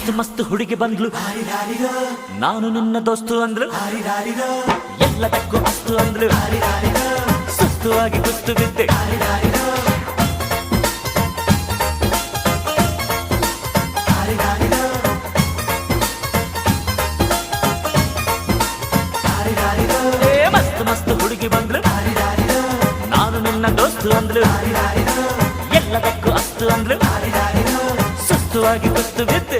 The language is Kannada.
ಮಸ್ತ್ ಮಸ್ತ್ ಹುಡುಗಿ ಬಂದ್ಲು, ನಾನು ನಿನ್ನ ದೋಸ್ತು ಅಂದ್ಲು, ಎಲ್ಲದಕ್ಕೂ ಅಸ್ತು ಅಂದ್ಲು, ಸುಸ್ತುವಾಗಿ ಕುಸ್ತು ಬಿದ್ದೆ. ಮಸ್ತ್ ಮಸ್ತ್ ಹುಡುಗಿ ಬಂದ್ಲು, ನಾನು ನಿನ್ನ ದೋಸ್ತು ಅಂದ್ಲು, ಎಲ್ಲದಕ್ಕೂ ಅಸ್ತು ಅಂದ್ಲು, ಸುಸ್ತುವಾಗಿ ಕುಸ್ತು ಬಿದ್ದೆ.